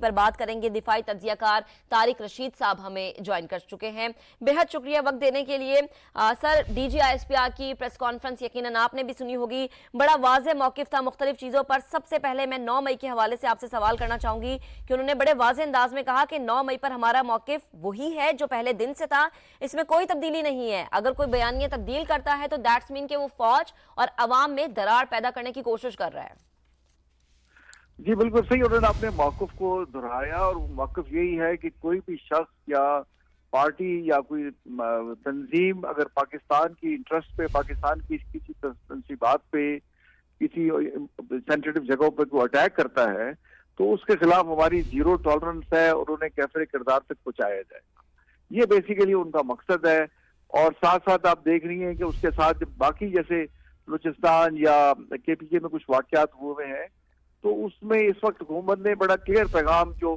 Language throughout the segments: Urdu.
پر بات کریں گے. دفاعی تجزیہ کار طارق رشید صاحب ہمیں جوائن کر چکے ہیں. بہت شکریہ وقت دینے کے لیے. Sir, D G I S P R کی پریس کانفرنس یقیناً آپ نے بھی سنی ہوگی, بڑا واضح موقف تھا مختلف چیزوں پر. سب سے پہلے میں 9 مئی کے حوالے سے آپ سے سوال کرنا چاہوں گی کہ انہوں نے بڑے واضح انداز میں کہا کہ 9 مئی پر ہمارا موقف وہی ہے جو پہلے دن سے تھا, اس میں کوئی تبدیلی نہیں ہے. اگر کوئی بیانیہ تبدیل کرتا ہے تو دیٹس مین کہ وہ فوج اور عوام میں دراڑ پیدا کرنے کی کوشش کر رہا ہے. جی بالکل صحیح, انہوں نے اپنے موقف کو دہرایا, اور موقف یہی ہے کہ کوئی بھی شخص یا پارٹی یا کوئی تنظیم اگر پاکستان کی انٹرسٹ پہ, پاکستان کی کسی تنصیبات پہ, کسی سینسیٹیو جگہوں پہ کوئی اٹیک کرتا ہے تو اس کے خلاف ہماری زیرو ٹالرنس ہے, اور انہیں کیفر کردار تک پہنچایا جائے گا. یہ بیسیکلی ان کا مقصد ہے. اور ساتھ ساتھ آپ دیکھ رہی ہیں کہ اس کے ساتھ باقی جیسے بلوچستان یا کے پی کے میں کچھ واقعات ہوئے ہیں, تو اس میں اس وقت حکومت نے بڑا کلیئر پیغام جو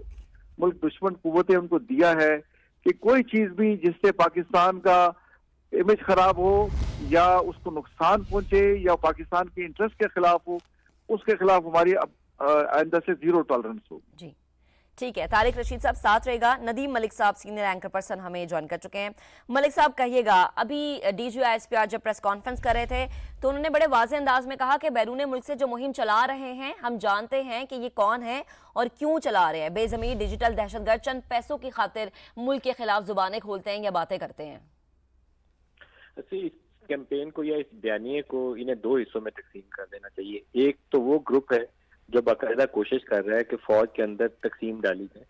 ملک دشمن قوتیں ان کو دیا ہے کہ کوئی چیز بھی جس سے پاکستان کا امیج خراب ہو یا اس کو نقصان پہنچے یا پاکستان کے انٹرسٹ کے خلاف ہو, اس کے خلاف ہماری آئندہ سے زیرو ٹالرنس ہو. جی ٹھیک ہے, طارق رشید صاحب ساتھ رہے گا. ندیم ملک صاحب سینئر اینکر پرسن ہمیں جوائن کر چکے ہیں. ملک صاحب کہیے گا, ابھی D G I S P R جب پریس کانفرنس کر رہے تھے تو انہوں نے بڑے واضح انداز میں کہا کہ بیرون ملک سے جو مہم چلا رہے ہیں ہم جانتے ہیں کہ یہ کون ہے اور کیوں چلا رہے ہیں. بے ضمیر ڈیجیٹل دہشت گرد چند پیسوں کی خاطر ملک کے خلاف زبانیں کھولتے ہیں یا باتیں کرتے ہیں. اس کیمپین کو یا اس بیانیے کو انہیں 2 حصوں میں تقسیم کر دینا چاہیے. ایک تو وہ گروپ ہے جو باقاعدہ کوشش کر رہا ہے کہ فوج کے اندر تقسیم ڈالی جائے,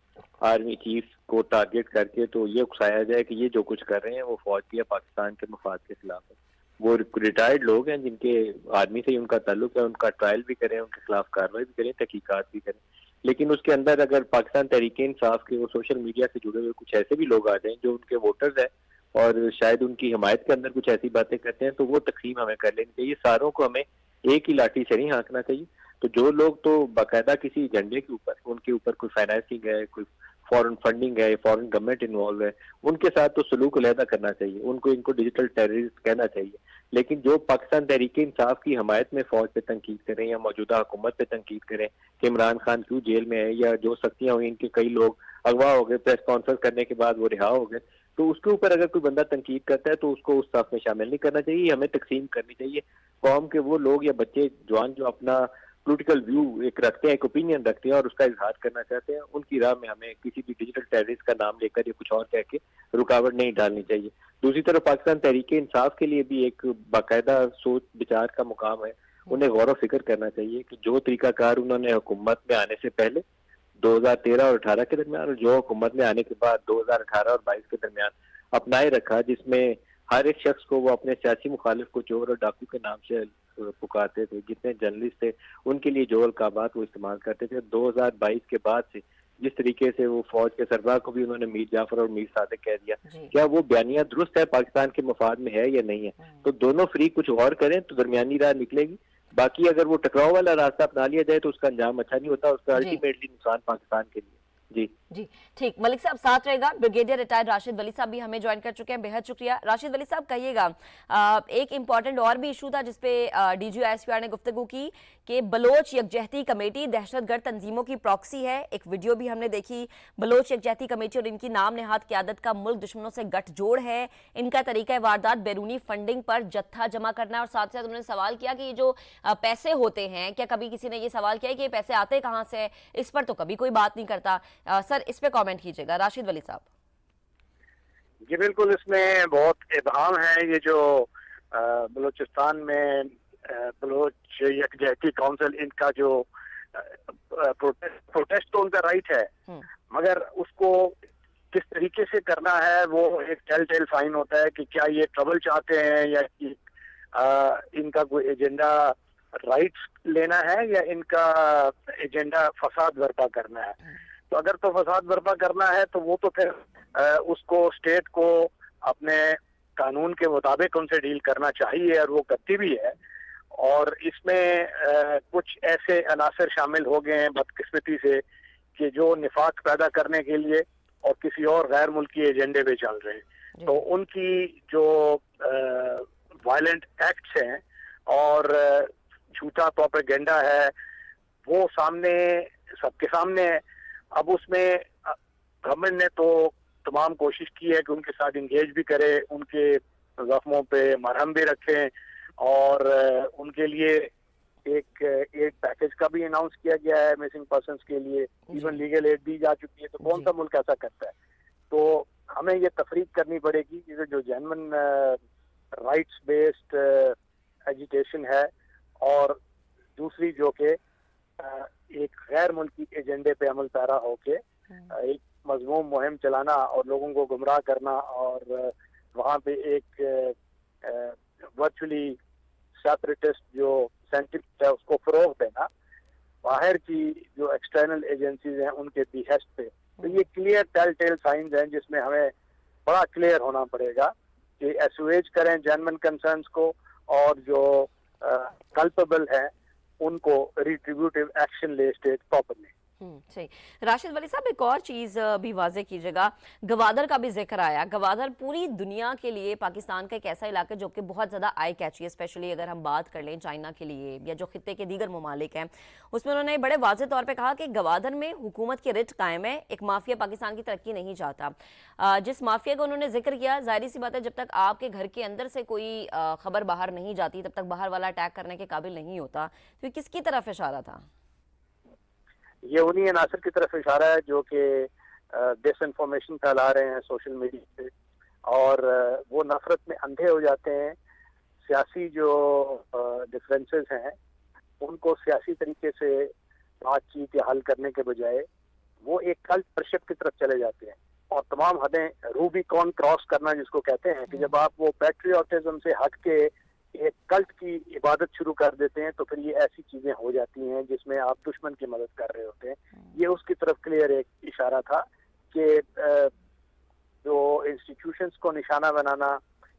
آرمی چیف کو ٹارگٹ کر کے تو یہ اکسایا جائے کہ یہ جو کچھ کر رہے ہیں وہ فوج یا پاکستان کے مفاد کے خلاف ہے. وہ ریٹائرڈ لوگ ہیں جن کے آرمی سے ہی ان کا تعلق ہے, ان کا ٹرائل بھی کریں, ان کے خلاف کارروائی بھی کریں, تحقیقات بھی کریں. لیکن اس کے اندر اگر پاکستان تحریک انصاف کے وہ سوشل میڈیا سے جڑے ہوئے کچھ ایسے بھی لوگ آ جائیں جو ان کے ووٹرز ہیں اور شاید ان کی حمایت کے اندر کچھ ایسی باتیں کرتے ہیں, تو وہ تقسیم ہمیں کر لینی چاہیے. ساروں کو ہمیں ایک ہی لاٹھی سے نہیں ہانکنا چاہیے. تو جو لوگ تو باقاعدہ کسی ایجنڈے کے اوپر, ان کے اوپر کوئی فائنینسنگ ہے, کوئی فورن فنڈنگ ہے, فورن گورنمنٹ انوالو ہے, ان کے ساتھ تو سلوک علیحدہ کرنا چاہیے. ان کو ڈیجیٹل ٹیررسٹ کہنا چاہیے. لیکن جو پاکستان تحریک انصاف کی حمایت میں فوج پہ تنقید کریں یا موجودہ حکومت پہ تنقید کریں کہ عمران خان کیوں جیل میں ہے, یا جو سختیاں ہوئی ان کے کئی لوگ اغوا ہو گئے, پریس کانفرنس کرنے کے بعد وہ رہا ہو گئے, تو اس کے اوپر اگر کوئی بندہ تنقید کرتا ہے تو اس کو اس صف میں شامل نہیں کرنا چاہیے. ہمیں تقسیم کرنی چاہیے. قوم کے وہ لوگ یا بچے جوان جو اپنا پولیٹیکل ویو ایک رکھتے ہیں, ایک اوپینین رکھتے ہیں اور اس کا اظہار کرنا چاہتے ہیں, ان کی راہ میں ہمیں کسی بھی ڈیجیٹل ٹیررسٹ کا نام لے کر یا کچھ اور کہہ کے رکاوٹ نہیں ڈالنی چاہیے. دوسری طرف پاکستان تحریک انصاف کے لیے بھی ایک باقاعدہ سوچ بچار کا مقام ہے. انہیں غور و فکر کرنا چاہیے کہ جو طریقہ کار انہوں نے حکومت میں آنے سے پہلے 2013 اور 18 کے درمیان, اور جو حکومت میں آنے کے بعد 2018 اور 22 کے درمیان اپنائے رکھا, جس میں ہر ایک شخص کو وہ اپنے سیاسی مخالف کو چور اور ڈاکو کے نام سے پکارتے تھے, جتنے جرنلسٹ تھے ان کے لیے جو القابات وہ استعمال کرتے تھے. 2022 کے بعد سے جس طریقے سے وہ فوج کے سربراہ کو بھی انہوں نے میر جعفر اور میر صادق کہہ دیا, کیا وہ بیانیہ درست ہے, پاکستان کے مفاد میں ہے یا نہیں ہے؟ تو دونوں فریق کچھ غور کریں تو درمیانی راہ نکلے گی. باقی اگر وہ ٹکراؤ والا راستہ اپنا لیا جائے تو اس کا انجام اچھا نہیں ہوتا, اس کا الٹیمیٹلی نقصان پاکستان کے لیے. جی ٹھیک, ملک صاحب ساتھ رہے گا. بریگیڈیئر ریٹائرڈ راشد ولی صاحب بھی ہمیں جوائن کر چکے ہیں, بہت شکریہ. راشد ولی صاحب کہیے گا, ایک امپورٹنٹ اور بھی ایشو تھا جس پہ D G I S P R نے گفتگو کی کہ بلوچ یکجہتی کمیٹی دہشت گرد تنظیموں کی پراکسی ہے. ایک ویڈیو بھی ہم نے دیکھی. بلوچ یکجہتی کمیٹی اور ان کی نام نہاد قیادت کا ملک دشمنوں سے گٹھ جوڑ ہے. ان کا طریقہ واردات بیرونی فنڈنگ پر جتھا جمع کرنا ہے, اور ساتھ ساتھ انہوں نے سوال کیا کہ یہ جو پیسے ہوتے ہیں, کیا کبھی کسی نے یہ سوال کیا کہ یہ پیسے آتے کہاں سے؟ اس پر تو کبھی کوئی بات نہیں کرتا. سر اس پہ کامنٹ کیجئے گا راشد ولی صاحب. جی بالکل, اس میں بہت ابہام ہے. یہ جو بلوچستان میں بلوچ یکجہتی کونسل, ان کا جو پروٹیسٹ تو ان کا رائٹ ہے, مگر اس کو کس طریقے سے کرنا ہے وہ ایک ٹیل ٹیل سائن ہوتا ہے کہ کیا یہ ٹربل چاہتے ہیں یا ان کا کوئی ایجنڈا رائٹس لینا ہے یا ان کا ایجنڈا فساد برپا کرنا ہے. تو اگر تو فساد برپا کرنا ہے تو وہ تو پھر اس کو اسٹیٹ کو اپنے قانون کے مطابق ان سے ڈیل کرنا چاہیے, اور وہ کرتی بھی ہے. اور اس میں کچھ ایسے عناصر شامل ہو گئے ہیں بدقسمتی سے کہ جو نفاق پیدا کرنے کے لیے اور کسی اور غیر ملکی ایجنڈے پہ چل رہے ہیں. تو ان کی جو وائلنٹ ایکٹس ہیں اور جھوٹا پروپیگنڈا ہے وہ سامنے سب کے سامنے ہے. اب اس میں گورنمنٹ نے تو تمام کوشش کی ہے کہ ان کے ساتھ انگیج بھی کرے، ان کے زخموں پہ مرہم بھی رکھیں، اور ان کے لیے ایک پیکج کا بھی اناؤنس کیا گیا ہے مسنگ پرسنس کے لیے، ایون لیگل ایڈ دی جا چکی ہے. تو کون سا ملک ایسا کرتا ہے؟ تو ہمیں یہ تفریق کرنی پڑے گی کہ جو جینون رائٹس بیسڈ ایجیٹیشن ہے، اور دوسری جو کہ ایک غیر ملکی ایجنڈے پہ عمل پیرا ہو کے ایک مضموم مہم چلانا اور لوگوں کو گمراہ کرنا، اور وہاں پہ ایک ورچولی سیپریٹسٹ جو سینٹیمنٹ ہے اس کو فروغ دینا باہر کی جو ایکسٹرنل ایجنسیز ہیں ان کے بیہسٹ پہ. تو یہ کلیئر ٹیل ٹیل سائنز ہیں جس میں ہمیں بڑا کلیئر ہونا پڑے گا کہ ایسویج کریں جینون کنسرنس کو، اور جو کلپیبل ہیں ان کو ریٹریبیوٹیو ایکشن لے اسٹیٹ پراپرلی. صحیح. راشد ولی صاحب ایک اور چیز بھی واضح کیجیے گا، گوادر کا بھی ذکر آیا. گوادر پوری دنیا کے لیے پاکستان کا ایک ایسا علاقہ جو کہ بہت زیادہ آئی کیچی ہے، اسپیشلی اگر ہم بات کر لیں چائنا کے لیے یا جو خطے کے دیگر ممالک ہیں. اس میں انہوں نے بڑے واضح طور پہ کہا کہ گوادر میں حکومت کی رٹ قائم ہے، ایک مافیا پاکستان کی ترقی نہیں چاہتا. جس مافیا کو انہوں نے ذکر کیا، ظاہری سی بات ہے جب تک آپ کے گھر کے اندر سے کوئی خبر باہر نہیں جاتی تب تک باہر والا اٹیک کرنے کے قابل نہیں ہوتا. تو کس کی طرف اشارہ تھا؟ یہ انہی عناصر کی طرف اشارہ ہے جو کہ ڈس انفارمیشن پھیلا رہے ہیں سوشل میڈیا پہ، اور وہ نفرت میں اندھے ہو جاتے ہیں. سیاسی جو ڈفرینسز ہیں ان کو سیاسی طریقے سے بات چیت یا حل کرنے کے بجائے وہ ایک کلٹ ورشپ کی طرف چلے جاتے ہیں، اور تمام حدیں روبیکون کراس کرنا جس کو کہتے ہیں کہ جب آپ وہ پیٹریوٹزم سے ہٹ کے ایک کلٹ کی عبادت شروع کر دیتے ہیں تو پھر یہ ایسی چیزیں ہو جاتی ہیں جس میں آپ دشمن کی مدد کر رہے ہوتے ہیں. یہ اس کی طرف کلیئر ایک اشارہ تھا کہ جو انسٹیٹیوشنز کو نشانہ بنانا،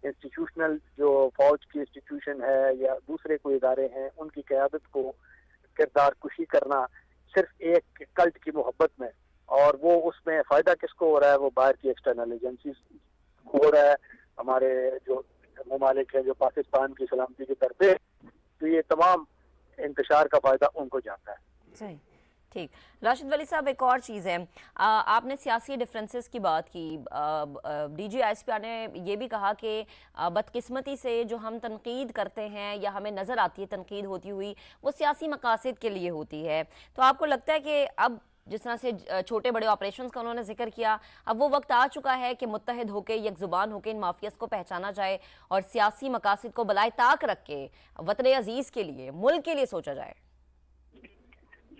انسٹیٹیوشنل جو فوج کی انسٹیٹیوشن ہے یا دوسرے کوئی ادارے ہیں ان کی قیادت کو کردار کشی کرنا صرف ایک کلٹ کی محبت میں، اور وہ اس میں فائدہ کس کو ہو رہا ہے؟ وہ باہر کی ایکسٹرنل ایجنسیز ہو رہا ہے، ہمارے جو ممالک ہیں جو پاکستان کی سلامتی کے طرف ہے. تو یہ تمام انتشار کا فائدہ ان کو جاتا ہے. صحیح. ٹھیک. راشد ولی صاحب ایک اور چیز ہے، آپ نے سیاسی ڈیفرنسز کی بات کی. ڈی جی ایس پی نے یہ بھی کہا کہ بدقسمتی سے جو ہم تنقید کرتے ہیں یا ہمیں نظر آتی ہے تنقید ہوتی ہوئی وہ سیاسی مقاصد کے لیے ہوتی ہے. تو آپ کو لگتا ہے کہ اب جس طرح سے چھوٹے بڑے آپریشنز کا انہوں نے ذکر کیا، اب وہ وقت آ چکا ہے کہ متحد ہو کے یک زبان ہو کے ان مافیاز کو پہچانا جائے اور سیاسی مقاصد کو بلائے طاق رکھ کے وطن عزیز کے لیے، ملک کے لیے سوچا جائے؟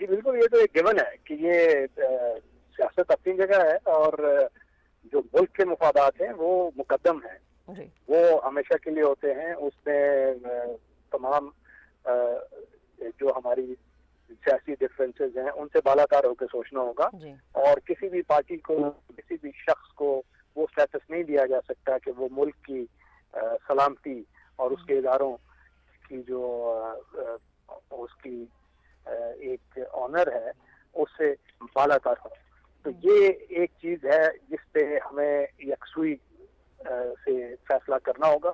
جی بالکل، یہ تو ایک گیون ہے کہ یہ سیاست اپنی جگہ ہے اور جو ملک کے مفادات ہیں وہ مقدم ہیں، وہ ہمیشہ کے لیے ہوتے ہیں. اس میں تمام جو ہماری سیاسی ڈفرینسز ہیں ان سے بالاتر ہو کے سوچنا ہوگا، اور کسی بھی پارٹی کو، کسی بھی شخص کو وہ سٹیٹس نہیں دیا جا سکتا کہ وہ ملک کی سلامتی اور اس کے اداروں کی جو اس کی ایک آنر ہے اس سے بالاتر ہو. تو یہ ایک چیز ہے جس پہ ہمیں یکسوئی سے فیصلہ کرنا ہوگا.